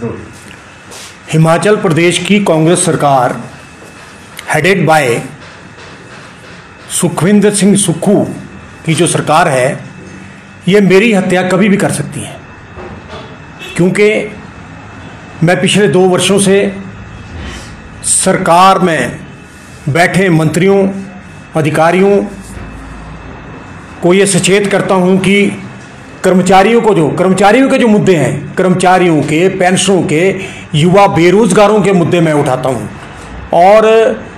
हिमाचल प्रदेश की कांग्रेस सरकार headed by Sukhvinder Singh Sukhu की जो सरकार है, ये मेरी हत्या कभी भी कर सकती है, क्योंकि मैं पिछले 2 वर्षों से सरकार में बैठे मंत्रियों अधिकारियों को ये सचेत करता हूँ कि कर्मचारियों के जो मुद्दे हैं, कर्मचारियों के, पेंशनों के, युवा बेरोजगारों के मुद्दे मैं उठाता हूँ। और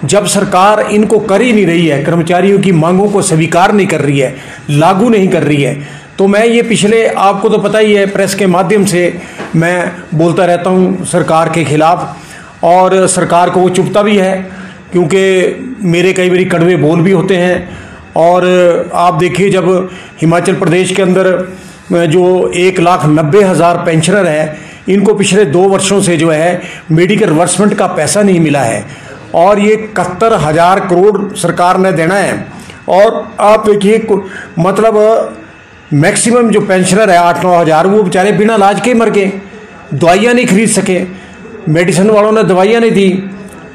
जब सरकार इनको कर ही नहीं रही है, कर्मचारियों की मांगों को स्वीकार नहीं कर रही है, लागू नहीं कर रही है, तो मैं ये पिछले, आपको तो पता ही है, प्रेस के माध्यम से मैं बोलता रहता हूँ सरकार के खिलाफ, और सरकार को वो चुभता भी है क्योंकि मेरे कई बारी कड़वे बोल भी होते हैं। और आप देखिए, जब हिमाचल प्रदेश के अंदर जो 1,90,000 पेंशनर है, इनको पिछले 2 वर्षों से जो है मेडिकल रिवर्समेंट का पैसा नहीं मिला है, और ये 71,000 करोड़ सरकार ने देना है। और आप देखिए, मतलब मैक्सिमम जो पेंशनर है 8-9 हज़ार, वो बेचारे बिना इलाज के मर गए, दवाइयाँ नहीं खरीद सके, मेडिसिन वालों ने दवाइयाँ नहीं दी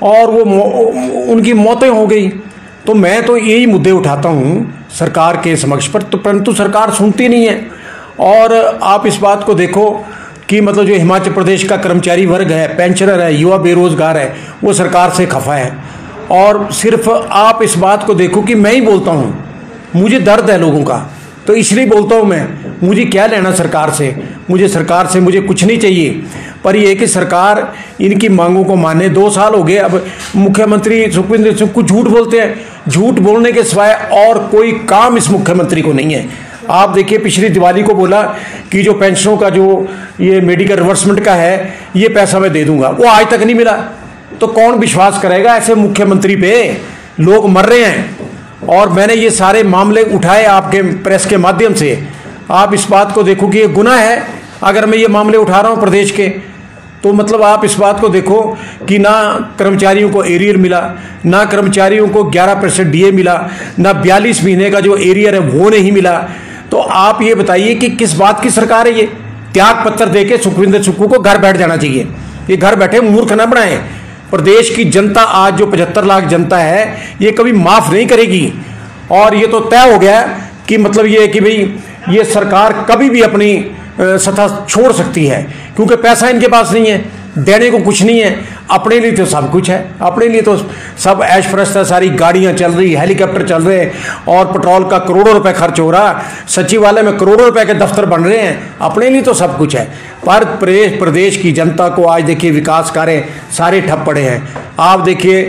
और वो उनकी मौतें हो गई। तो मैं तो यही मुद्दे उठाता हूँ सरकार के समक्ष पर, तो परंतु सरकार सुनती नहीं है। और आप इस बात को देखो कि मतलब जो हिमाचल प्रदेश का कर्मचारी वर्ग है, पेंशनर है, युवा बेरोजगार है, वो सरकार से खफा है। और सिर्फ आप इस बात को देखो कि मैं ही बोलता हूँ, मुझे दर्द है लोगों का, तो इसलिए बोलता हूँ मैं, मुझे क्या लेना सरकार से, मुझे कुछ नहीं चाहिए। पर ये कि सरकार इनकी मांगों को माने। 2 साल हो गए, अब मुख्यमंत्री सुखविंदर सिंह कुछ झूठ बोलते हैं, झूठ बोलने के सिवाय और कोई काम इस मुख्यमंत्री को नहीं है। आप देखिए, पिछली दिवाली को बोला कि जो पेंशनों का जो ये मेडिकल रिवर्समेंट का है, ये पैसा मैं दे दूंगा, वो आज तक नहीं मिला। तो कौन विश्वास करेगा ऐसे मुख्यमंत्री पे? लोग मर रहे हैं। और मैंने ये सारे मामले उठाए आपके प्रेस के माध्यम से। आप इस बात को देखो कि ये गुनाह है अगर मैं ये मामले उठा रहा हूँ प्रदेश के, तो मतलब आप इस बात को देखो कि ना कर्मचारियों को एरियर मिला, ना कर्मचारियों को 11% डीए मिला, ना 42 महीने का जो एरियर है वो नहीं मिला। तो आप ये बताइए कि किस बात की सरकार है ये? त्याग पत्र देके सुखविंदर सुक्खू को घर बैठ जाना चाहिए। ये घर बैठे मूर्ख न बनाए। प्रदेश की जनता, आज जो 75 लाख जनता है, ये कभी माफ नहीं करेगी। और ये तो तय हो गया कि मतलब ये कि भाई ये सरकार कभी भी अपनी सत्ता छोड़ सकती है, क्योंकि पैसा इनके पास नहीं है, देने को कुछ नहीं है। अपने लिए तो सब कुछ है, अपने लिए तो सब ऐश प्रस्त है, सारी गाड़ियां चल रही, हेलीकॉप्टर चल रहे हैं और पेट्रोल का करोड़ों रुपए खर्च हो रहा, सचिवालय में करोड़ों रुपए के दफ्तर बन रहे हैं, अपने लिए तो सब कुछ है। पर प्रदेश की जनता को आज देखिए विकास कार्य सारे ठप पड़े हैं। आप देखिए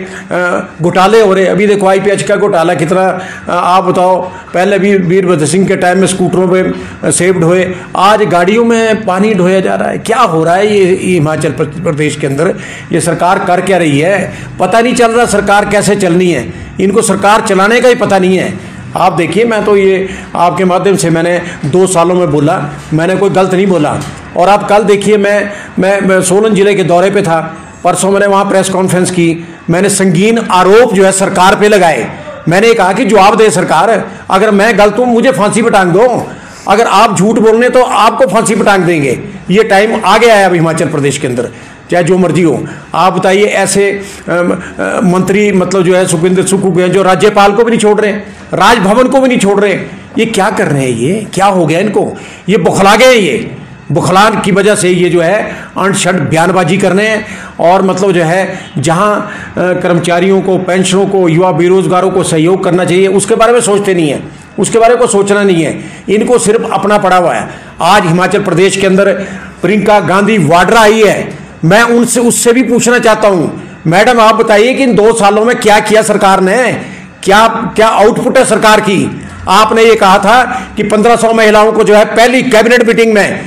घोटाले हो रहे, अभी देखो IPH का घोटाला कितना, आप बताओ, पहले भी वीरभद्र सिंह के टाइम में स्कूटरों पे सेव्ड हुए, आज गाड़ियों में पानी ढोया जा रहा है। क्या हो रहा है ये हिमाचल प्रदेश के अंदर? ये सरकार कर क्या रही है? पता नहीं चल रहा सरकार कैसे चलनी है, इनको सरकार चलाने का ही पता नहीं है। आप देखिए, मैं तो ये आपके माध्यम से मैंने 2 सालों में बोला, मैंने कोई गलत नहीं बोला। और आप कल देखिए, मैं सोलन जिले के दौरे पे था, परसों मैंने वहाँ प्रेस कॉन्फ्रेंस की, मैंने संगीन आरोप जो है सरकार पे लगाए। मैंने कहा कि जवाब दे सरकार, अगर मैं गलत हूँ मुझे फांसी पे टांग दो, अगर आप झूठ बोलने तो आपको फांसी पे टांग देंगे। ये टाइम आ गया है अब हिमाचल प्रदेश के अंदर, चाहे जो मर्जी हो। आप बताइए, ऐसे मंत्री मतलब जो है सुखविंदर सुक्खू के, जो राज्यपाल को भी नहीं छोड़ रहे, राजभवन को भी नहीं छोड़ रहे, ये क्या कर रहे हैं? ये क्या हो गया इनको? ये बुखला गए, ये बुखलान की वजह से ये जो है अनशट बयानबाजी कर रहे हैं। और मतलब जो है जहां कर्मचारियों को, पेंशनों को, युवा बेरोजगारों को सहयोग करना चाहिए, उसके बारे में सोचते नहीं है, उसके बारे में सोचना नहीं है। इनको सिर्फ अपना पड़ा हुआ है। आज हिमाचल प्रदेश के अंदर प्रियंका गांधी वाड्रा आई है, मैं उससे भी पूछना चाहता हूं, मैडम आप बताइए कि इन 2 सालों में क्या किया सरकार ने, क्या आउटपुट है सरकार की? आपने ये कहा था कि 1500 महिलाओं को जो है पहली कैबिनेट मीटिंग में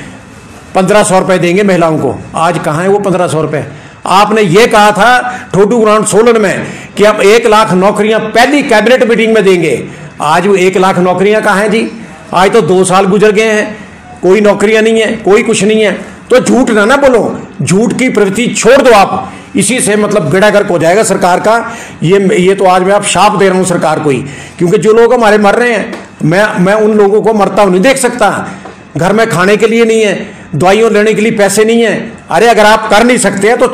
1500 रुपए देंगे महिलाओं को। आज कहाँ है वो 1500 रुपए? आपने ये कहा था ठोडू ग्राउंड सोलन में कि हम 1 लाख नौकरियां पहली कैबिनेट मीटिंग में देंगे। आज वो 1 लाख नौकरियां कहाँ हैं जी? आज तो 2 साल गुजर गए हैं, कोई नौकरियां नहीं है, कोई कुछ नहीं है। तो झूठ ना बोलो, झूठ की प्रवृत्ति छोड़ दो आप, इसी से मतलब बेड़ा गर्क हो जाएगा सरकार का। ये तो आज मैं आप शाप दे रहा हूं सरकार को ही, क्योंकि जो लोग हमारे मर रहे हैं, मैं उन लोगों को मरता हुआ नहीं देख सकता। घर में खाने के लिए नहीं है, दवाइयों लेने के लिए पैसे नहीं है। अरे अगर आप कर नहीं सकते हैं तो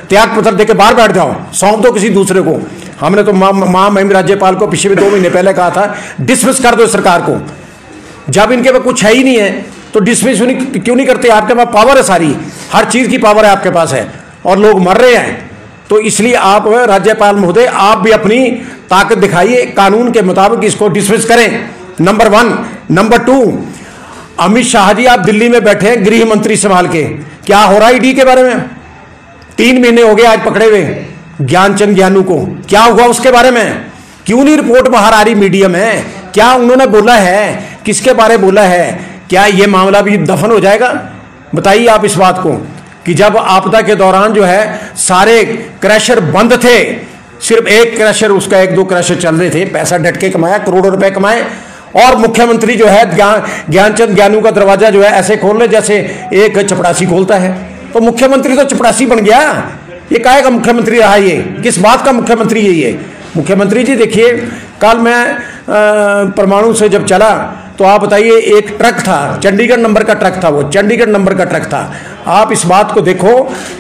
त्याग पत्र देके बाहर बैठ जाओ, सौंप दो किसी दूसरे को। हमने तो महामहिम राज्यपाल को पिछले 2 महीने पहले कहा था डिसमिस कर दो सरकार को। जब इनके पास कुछ है ही नहीं है तो डिसमिस क्यों नहीं करते? आपके पास पावर है, सारी हर चीज की पावर है आपके पास है, और लोग मर रहे हैं। तो इसलिए आप राज्यपाल महोदय आप भी अपनी ताकत दिखाइए, कानून के मुताबिक इसको डिसमिस करें, नंबर 1। नंबर 2, अमित शाह जी आप दिल्ली में बैठे हैं गृह मंत्री संभाल के, क्या हो रहा है ईडी के बारे में? 3 महीने हो गए आज पकड़े हुए ज्ञानचंद ज्ञानू को, क्या हुआ उसके बारे में? क्यों नहीं रिपोर्ट बाहर आ रही मीडिया में? क्या उन्होंने बोला है? किसके बारे बोला है? क्या ये मामला भी दफन हो जाएगा? बताइए आप इस बात को कि जब आपदा के दौरान जो है सारे क्रैशर बंद थे, सिर्फ एक क्रैशर, उसका 1-2 क्रैशर चल रहे थे, पैसा डट के कमाया, करोड़ों रुपए कमाए, और मुख्यमंत्री जो है ज्ञानचंद ज्ञानू का दरवाजा जो है ऐसे खोल ले जैसे एक चपरासी खोलता है। तो मुख्यमंत्री तो चपरासी बन गया। ये काहे का मुख्यमंत्री रहा? ये किस बात का मुख्यमंत्री है ये? मुख्यमंत्री जी देखिए, कल मैं परमाणु से जब चला तो आप बताइए, एक ट्रक था, चंडीगढ़ नंबर का ट्रक था, वो चंडीगढ़ नंबर का ट्रक था। आप इस बात को देखो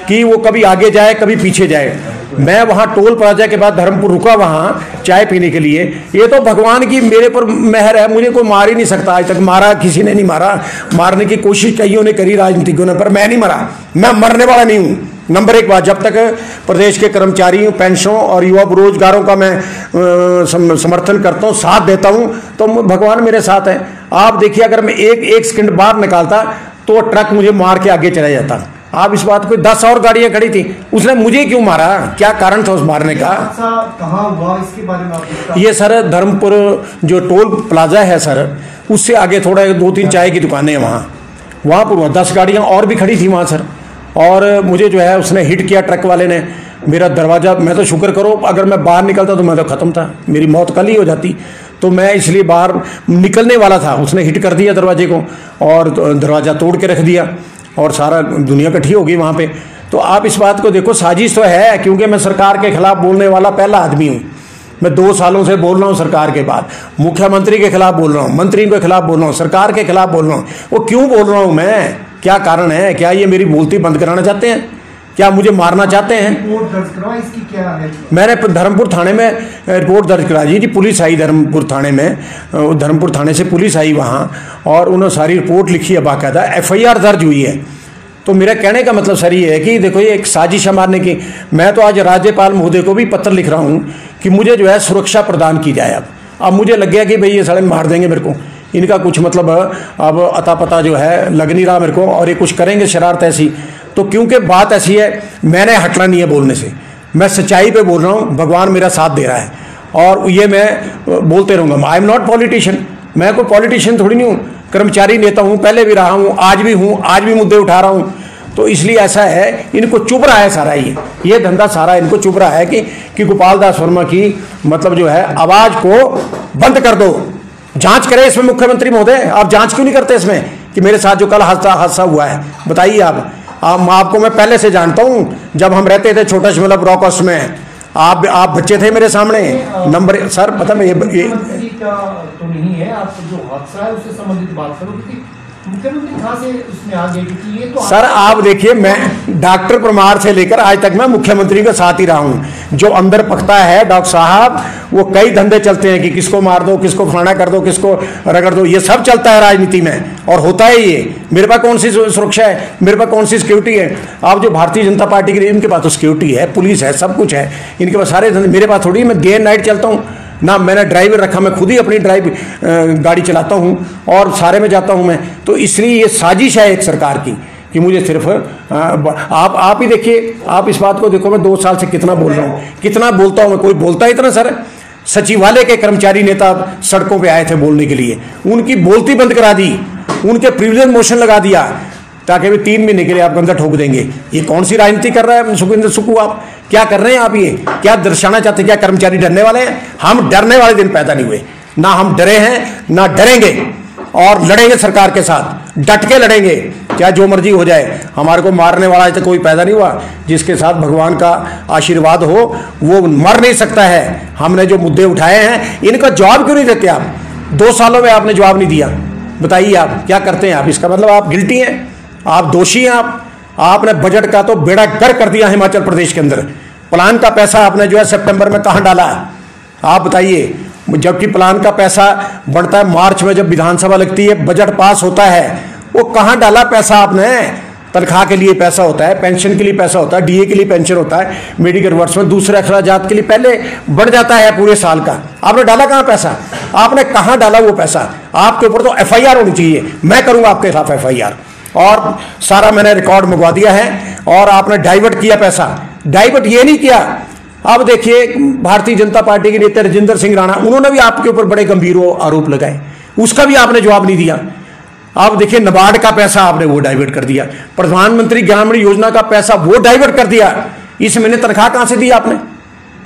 कि वो कभी आगे जाए कभी पीछे जाए। मैं वहाँ टोल प्लाजा के बाद धर्मपुर रुका वहाँ चाय पीने के लिए। ये तो भगवान की मेरे पर मेहर है, मुझे कोई मार ही नहीं सकता। आज तक मारा किसी ने नहीं मारा, मारने की कोशिश कईयों ने करी राजनीतिकों ने, पर मैं नहीं मरा, मैं मरने वाला नहीं हूँ। नंबर 1 बात, जब तक प्रदेश के कर्मचारियों, पेंशनों और युवा बेरोजगारों का मैं समर्थन करता हूँ, साथ देता हूँ, तो भगवान मेरे साथ है। आप देखिए, अगर मैं एक सेकंड बाहर निकालता तो ट्रक मुझे मार के आगे चला जाता। आप इस बात को, 10 और गाड़ियां खड़ी थी, उसने मुझे क्यों मारा? क्या कारण था उस मारने का? कहाँ हुआ इसके बारे में आप? ये सर धर्मपुर जो टोल प्लाजा है सर, उससे आगे थोड़ा 2-3 चाय की दुकानें हैं, वहाँ पर 10 गाड़ियाँ और भी खड़ी थी वहाँ सर। और मुझे जो है उसने हिट किया ट्रक वाले ने मेरा दरवाज़ा। मैं तो शुक्र करो, अगर मैं बाहर निकलता तो मैं तो ख़त्म था, मेरी मौत कल ही हो जाती। तो मैं इसलिए बाहर निकलने वाला था, उसने हिट कर दिया दरवाजे को और दरवाज़ा तोड़ के रख दिया और सारा दुनिया इकट्ठी हो गई वहाँ पे। तो आप इस बात को देखो, साजिश तो है, क्योंकि मैं सरकार के खिलाफ बोलने वाला पहला आदमी हूँ। मैं 2 सालों से बोल रहा हूँ सरकार के बाद, मुख्यमंत्री के खिलाफ बोल रहा हूँ, मंत्रियों के खिलाफ बोल रहा हूँ, सरकार के खिलाफ बोल रहा हूँ। वो क्यों बोल रहा हूँ मैं? क्या कारण है? क्या ये मेरी बोलती बंद कराना चाहते हैं? क्या मुझे मारना चाहते हैं? रिपोर्ट दर्ज करवाई, इसकी क्या है? मैंने धर्मपुर थाने में रिपोर्ट दर्ज करा दी जी। पुलिस आई धर्मपुर थाने में, धर्मपुर थाने से पुलिस आई वहाँ, और उन्होंने सारी रिपोर्ट लिखी है, बाकायदा FIR दर्ज हुई है। तो मेरा कहने का मतलब सर ये है कि देखो, ये एक साजिश है मारने की। मैं तो आज राज्यपाल महोदय को भी पत्र लिख रहा हूँ कि मुझे जो है सुरक्षा प्रदान की जाए। अब मुझे लग गया कि भाई ये साले मार देंगे मेरे को, इनका कुछ मतलब अब अता पता जो है लग नहीं रहा मेरे को, और ये कुछ करेंगे शरारत ऐसी। तो क्योंकि बात ऐसी है, मैंने हटना नहीं है बोलने से, मैं सच्चाई पे बोल रहा हूँ, भगवान मेरा साथ दे रहा है, और ये मैं बोलते रहूँगा। आई एम नॉट पॉलिटिशियन, मैं कोई पॉलिटिशियन थोड़ी नहीं हूँ, कर्मचारी नेता हूँ, पहले भी रहा हूँ, आज भी मुद्दे उठा रहा हूँ। तो इसलिए ऐसा है, इनको चुभ रहा है सारा, ये धंधा सारा इनको चुभ रहा है कि गोपाल दास वर्मा की मतलब जो है आवाज़ को बंद कर दो। जांच करें इसमें मुख्यमंत्री महोदय, आप जांच क्यों नहीं करते इसमें कि मेरे साथ जो कल हादसा हुआ है? बताइए आप। आपको मैं पहले से जानता हूं, जब हम रहते थे छोटा शिमला ब्लॉक हाउस में, आप बच्चे थे मेरे सामने। नंबर सर पता मैं ये तो नहीं है, आप जो हादसा है उससे संबंधित बात करो, क्योंकि मुख्यमंत्री कहाँ से उसमें आ गए? क्योंकि ये तो सर आप देखिए, मैं डॉक्टर परमार से लेकर आज तक मैं मुख्यमंत्री के साथ ही रहा हूं। जो अंदर पकता है डॉक्टर साहब, वो कई धंधे चलते हैं कि किसको मार दो, किसको फलाना कर दो, किसको रगड़ दो, ये सब चलता है राजनीति में, और होता है ये। मेरे पास कौन सी सुरक्षा है? मेरे पास कौन सी सिक्योरिटी है? आप जो भारतीय जनता पार्टी के, इनके पास तो सिक्योरिटी है, पुलिस है, सब कुछ है इनके पास, सारे धंधे। मेरे पास थोड़ी, मैं डे एंड नाइट चलता हूँ ना, मैंने ड्राइवर रखा, मैं खुद ही अपनी गाड़ी चलाता हूँ और सारे में जाता हूँ मैं। तो इसलिए ये साजिश है एक सरकार की कि मुझे सिर्फ आप ही देखिए, आप इस बात को देखो, मैं 2 साल से कितना बोल रहा हूँ, कितना बोलता हूँ मैं। कोई बोलता है इतना सर? सचिवालय के कर्मचारी नेता सड़कों पे आए थे बोलने के लिए, उनकी बोलती बंद करा दी, उनके प्रिविलेज मोशन लगा दिया ताकि वे 3 महीने के लिए आप गंदा ठोक देंगे। ये कौन सी राजनीति कर रहा है सुखविंदर सुक्खू? आप क्या कर रहे हैं? आप ये क्या दर्शाना चाहते हैं? क्या कर्मचारी डरने वाले हैं? हम डरने वाले दिन पैदा नहीं हुए, ना हम डरे हैं ना डरेंगे, और लड़ेंगे सरकार के साथ, डट के लड़ेंगे, चाहे जो मर्जी हो जाए। हमारे को मारने वाला आज तक कोई पैदा नहीं हुआ जिसके साथ भगवान का आशीर्वाद हो, वो मर नहीं सकता है। हमने जो मुद्दे उठाए हैं, इनका जवाब क्यों नहीं देते आप? 2 सालों में आपने जवाब नहीं दिया। बताइए आप क्या करते हैं? आप इसका मतलब आप गिल्टी हैं, आप दोषी हैं। आपने बजट का तो बेड़ा गर्क कर दिया हिमाचल प्रदेश के अंदर। प्लान का पैसा आपने जो है सितंबर में कहां डाला, आप बताइए। जबकि प्लान का पैसा बढ़ता है मार्च में, जब विधानसभा लगती है, बजट पास होता है, वो कहां डाला पैसा आपने? तनख्वाह के लिए पैसा होता है, पेंशन के लिए पैसा होता है, डीए के लिए पेंशन होता है, मेडिकल वर्ष में दूसरे अखराजात के लिए पहले बढ़ जाता है पूरे साल का। आपने डाला कहां पैसा? आपने कहां डाला वो पैसा? आपके ऊपर तो एफआईआर होनी चाहिए। मैं करूंगा आपके खिलाफ एफआईआर, और सारा मैंने रिकॉर्ड मंगवा दिया है। और आपने डाइवर्ट किया पैसा। डाइवर्ट ये नहीं किया। अब देखिए, भारतीय जनता पार्टी के नेता राजेंद्र सिंह राणा, उन्होंने भी आपके ऊपर बड़े गंभीर आरोप लगाए, उसका भी आपने जवाब नहीं दिया। आप देखिए, नाबार्ड का पैसा आपने वो डाइवर्ट कर दिया, प्रधानमंत्री ग्रामीण योजना का पैसा वो डाइवर्ट कर दिया। इस महीने तनख्वाह कहां से दी आपने?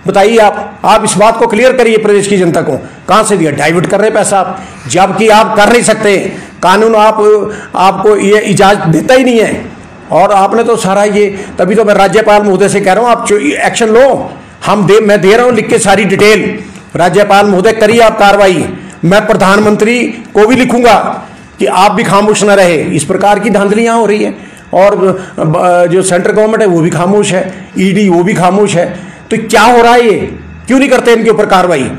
बताइए। आप इस बात को क्लियर करिए प्रदेश की जनता को, कहां से दिया? डाइवर्ट कर रहे पैसा आप, जबकि आप कर नहीं सकते। कानून आपको ये इजाजत देता ही नहीं है। और आपने तो सारा ये, तभी तो मैं राज्यपाल महोदय से कह रहा हूं, आप एक्शन लो। मैं दे रहा हूं लिख के सारी डिटेल। राज्यपाल महोदय, करिए आप कार्रवाई। मैं प्रधानमंत्री को भी लिखूंगा कि आप भी खामोश न रहे। इस प्रकार की धांधलियां हो रही है, और जो सेंट्रल गवर्नमेंट है वो भी खामोश है, ईडी वो भी खामोश है। तो क्या हो रहा है ये? क्यों नहीं करते इनके ऊपर कार्रवाई?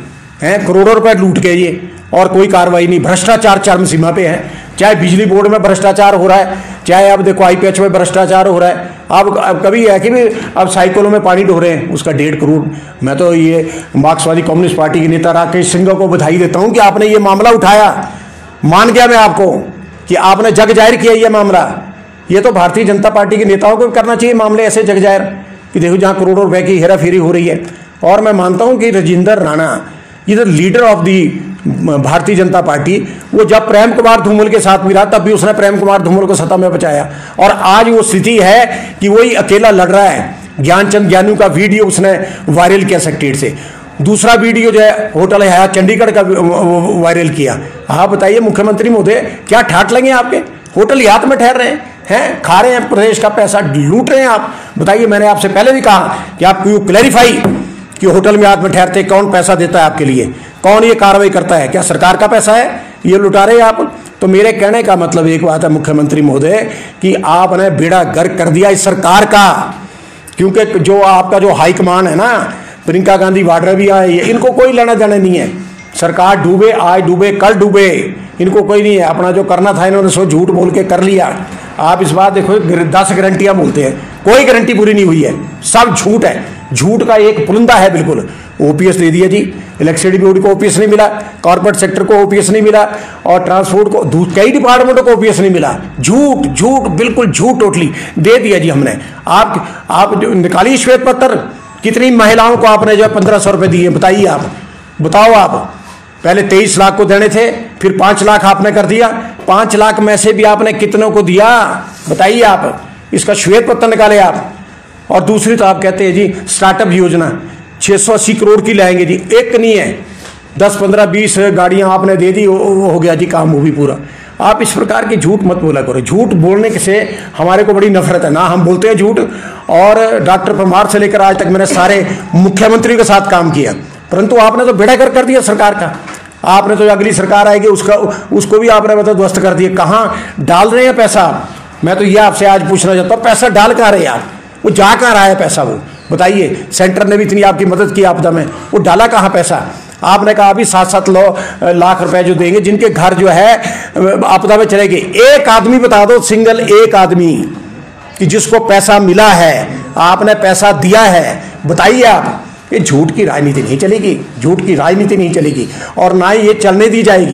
हैं, करोड़ों रुपए लूट के ये, और कोई कार्रवाई नहीं। भ्रष्टाचार चरम सीमा पे है। चाहे बिजली बोर्ड में भ्रष्टाचार हो रहा है, चाहे अब देखो आईपीएच में भ्रष्टाचार हो रहा है। अब कभी है कि भी अब साइकिलों में पानी ढो रहे हैं, उसका 1.5 करोड़। मैं तो ये मार्क्सवादी कम्युनिस्ट पार्टी के नेता राकेश सिंह को बधाई देता हूं कि आपने ये मामला उठाया। मान गया मैं आपको कि आपने जग जाहिर किया ये मामला। ये तो भारतीय जनता पार्टी के नेताओं को करना चाहिए मामले ऐसे जग जाहिर, कि देखो जहां करोड़ों रुपए की हेराफेरी हो रही है। और मैं मानता हूं कि राजेंद्र राणा, ये the leader of the Bharatiya Janata party, वो जब प्रेम कुमार धूमल के साथ मिला तब भी उसने प्रेम कुमार धूमल को सत्ता में बचाया। और आज वो स्थिति है कि वही अकेला लड़ रहा है। ज्ञानचंद ज्ञानू का वीडियो उसने वायरल किया सेक्रेटरी से। दूसरा वीडियो जो है होटल हयात चंडीगढ़ का वायरल किया। आप बताइए मुख्यमंत्री महोदय, क्या ठाट लगे आपके? होटल हयात में ठहर रहे हैं, खा रहे हैं प्रदेश का पैसा, लूट रहे हैं आप। बताइए, मैंने आपसे पहले भी कहा कि आप क्यों क्लैरिफाई कि होटल में हाथ में ठहरते कौन पैसा देता है आपके लिए, कौन ये कार्रवाई करता है? क्या सरकार का पैसा है? ये लुटा रहे हैं आप। तो मेरे कहने का मतलब एक बात है मुख्यमंत्री महोदय, कि आपने बेड़ा गर्क कर दिया इस सरकार का। क्योंकि जो आपका जो हाईकमान है ना, प्रियंका गांधी वाड्रा भी आए, इनको कोई लेना देना नहीं है। सरकार डूबे, आज डूबे, कल डूबे, इनको कोई नहीं है। अपना जो करना था इन्होंने सो झूठ बोल के कर लिया। आप इस बात देखो, 10 गारंटियां बोलते हैं, कोई गारंटी पूरी नहीं हुई है, सब झूठ है। झूठ का एक पुलिंदा है बिल्कुल। ओपीएस दे दिया जी, इलेक्ट्रिसिटी बोर्ड को ओपीएस नहीं मिला, कॉर्पोरेट सेक्टर को ओपीएस नहीं मिला, और ट्रांसपोर्ट को, कई डिपार्टमेंटों को ओपीएस नहीं मिला। झूठ झूठ, बिल्कुल झूठ, टोटली दे दिया जी हमने। आप जो निकालिए श्वेत पत्र, कितनी महिलाओं को आपने जो 1500 रुपए दिए, बताइए आप, बताओ आप। पहले 23 लाख को देने थे, फिर 5 लाख आपने कर दिया। 5 लाख में से भी आपने कितनों को दिया, बताइए आप। इसका श्वेत पत्र निकाले आप। और दूसरी तो आप कहते हैं जी स्टार्टअप योजना 680 करोड़ की लाएंगे जी, एक नहीं है, 10, 15, 20 गाड़ियां आपने दे दी, हो गया जी काम, वो भी पूरा। आप इस प्रकार की झूठ मत बोला करो। झूठ बोलने से हमारे को बड़ी नफरत है ना, हम बोलते हैं झूठ। और डॉक्टर परमार से लेकर आज तक मैंने सारे मुख्यमंत्री के साथ काम किया, परंतु आपने तो बेड़ा गर्क कर दिया सरकार का। आपने तो अगली सरकार आएगी उसको भी आपने मतलब ध्वस्त कर दिया। कहाँ डाल रहे हैं पैसा? मैं तो ये आपसे आज पूछना चाहता हूँ, पैसा डाल कहाँ रहे आप? वो जा कहाँ रहा है पैसा, वो बताइए। सेंटर ने भी इतनी आपकी मदद की आपदा में, वो डाला कहाँ पैसा? आपने कहा अभी 7-7 लाख रुपए जो देंगे, जिनके घर जो है आपदा में चले गए। एक आदमी बता दो, सिंगल एक आदमी, कि जिसको पैसा मिला है, आपने पैसा दिया है, बताइए आप। ये झूठ की राजनीति नहीं चलेगी, झूठ की राजनीति नहीं चलेगी, और ना ही ये चलने दी जाएगी।